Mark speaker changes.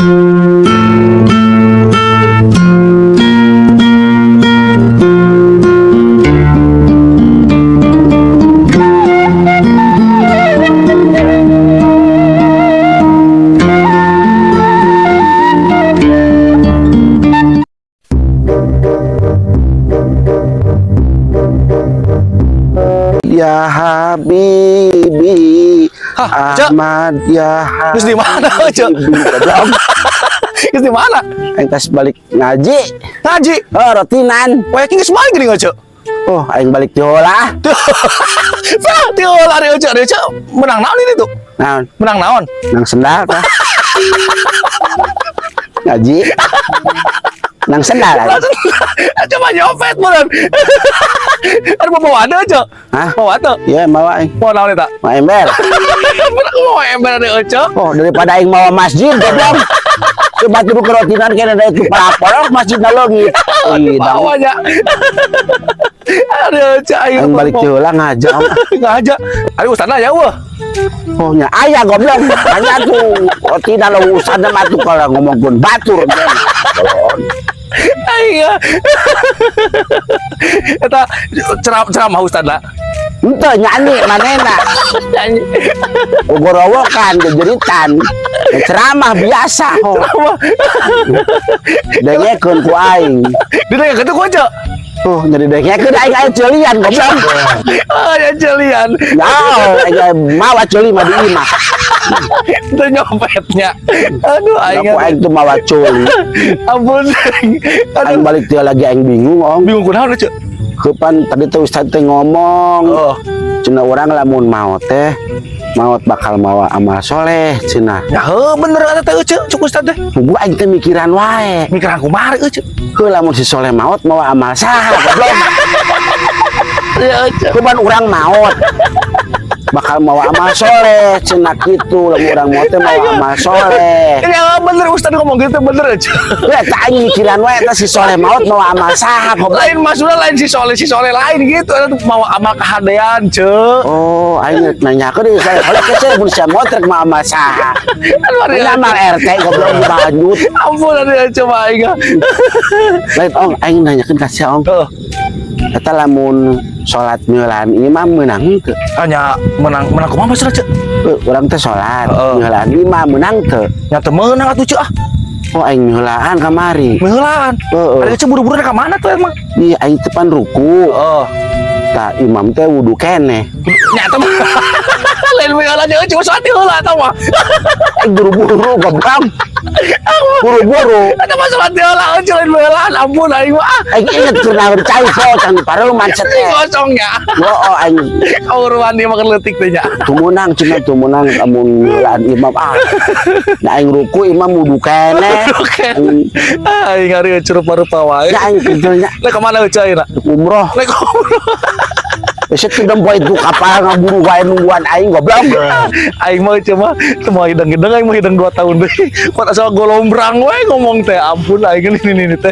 Speaker 1: Ya Habibi Ahmad ya Habibi.
Speaker 2: Terus di mana, Cok? Terus di mana?
Speaker 1: Aing tas balik ngaji.
Speaker 2: Ngaji.
Speaker 1: Oh, rotinan.
Speaker 2: Wah, geus balik geuning, Cok.
Speaker 1: Oh, aing balik di heula.
Speaker 2: Sah, di lari Cok. Cok, menang naon ini tuh?
Speaker 1: Naon?
Speaker 2: Menang naon?
Speaker 1: Nang sendal tah. Ngaji. Nang sendal.
Speaker 2: Coba nyopet beneran. Ada bawa ada, Cok.
Speaker 1: Hah?
Speaker 2: Bawa ada.
Speaker 1: Iya, bawa aing.
Speaker 2: Mau naon eta?
Speaker 1: Mau ember.
Speaker 2: Bener mau ember ada, Cok.
Speaker 1: Oh, daripada aing mawa masjid, goblok. Coba tiru ke rotinan kena ada itu pelapor masjid nalogit.
Speaker 2: Bawa aja. Aduh, Cok.
Speaker 1: Aing balik di heula ngajak.
Speaker 2: Ngajak. Ayo ustadna ya, wah.
Speaker 1: Oh, nya aya goblok. Hanya tuh rotinan lo usahana mah tuh kalau ngomongkeun batur.
Speaker 2: Iya. Eta ceramah ustadna.
Speaker 1: Ente nyanyi manena.
Speaker 2: Nyanyi.
Speaker 1: Gorowokan jejeritan. Ceramah biasa.
Speaker 2: Ceramah.
Speaker 1: Dengekeun ku aing.
Speaker 2: Dia gitu ku aja.
Speaker 1: Oh, jadi dengekeun aing aya ceuliean goblok.
Speaker 2: Oh, ya jelian.
Speaker 1: Ya, mawa ceuli mah di imah.
Speaker 2: Itu nyopetnya. Aduh,
Speaker 1: Aing tuh mawa ceuli.
Speaker 2: Ampun.
Speaker 1: Aing balik dia lagi aing bingung, Om.
Speaker 2: Bingung kunaon, Cuk?
Speaker 1: Kepan tadi tuh Ustaz teh ngomong.
Speaker 2: Oh.
Speaker 1: Cenah urang lamun maot teh maot bakal mawa amal soleh cenah.
Speaker 2: Ya heuh bener eta teh Cuk, Cuk Ustad teh.
Speaker 1: Gua aing teh mikiran wae.
Speaker 2: Mikiran kumaha Cuk?
Speaker 1: Heuh lamun si soleh maot mawa amal saha goblok.
Speaker 2: Ya Cuk.
Speaker 1: Kepan urang maot bakal mawa amal soleh cenah kitu lamun urang maot teh mawa amal soleh.
Speaker 2: Ya bener Ustad ngomong gitu bener Cuk.
Speaker 1: Ya tah aing mikiran wae eta si soleh maot mawa amal saha goblok.
Speaker 2: Lain maksudnya lain si soleh lain gitu. Eta tuh mau amal kahadean Cuk.
Speaker 1: Oh, aing nanyakeun deui soleh kece mun sia maot rek mawa amal saha. Amal RT goblok dilanjut.
Speaker 2: Ampun ada coba aing.
Speaker 1: Lain ong aing nanyakeun ka sia ong.
Speaker 2: Heeh.
Speaker 1: Eta lamun salat meulan imam meunang teu?
Speaker 2: Hanya menang kumaha maksudna Cuk?
Speaker 1: Urang teh salat meulan imam meunang teu?
Speaker 2: Nya teu meunang atuh Cuk ah.
Speaker 1: Oh aing meulaan kamari.
Speaker 2: Meulaan. Ada Cuk buru-buru ka mana tuh emang?
Speaker 1: Iya aing teh pan ruku.
Speaker 2: Oh.
Speaker 1: Tah imam teh wudu keneh.
Speaker 2: Nya teh lain meulaan jeung cuma salat heula tah mah.
Speaker 1: Aing buru-buru goblok. Buru-buru.
Speaker 2: Eta mah salat heula cuma lain meulaan ampun aing mah.
Speaker 1: Aing inget keur cai po can pareu macet teh.
Speaker 2: Kosongnya.
Speaker 1: Oh aing
Speaker 2: Kauruan dia makan leutik teh nya.
Speaker 1: tumunang cenah tumunan amun meulaan imam ah. Da aing ruku imam wudu keneh.
Speaker 2: Aing ngari rupa-rupa wae.
Speaker 1: Ya aing kerjanya
Speaker 2: Lah ka mana eueuh ayeuna?
Speaker 1: umroh.
Speaker 2: Lah
Speaker 1: Besok tidak poe itu kapal ngaburu wae nungguan aing goblok.
Speaker 2: aing mah cuma hidang-hidang aing mah hidang 2 tahun deui. Pot asal golombrang wae ngomong teh ampun aing ini teh.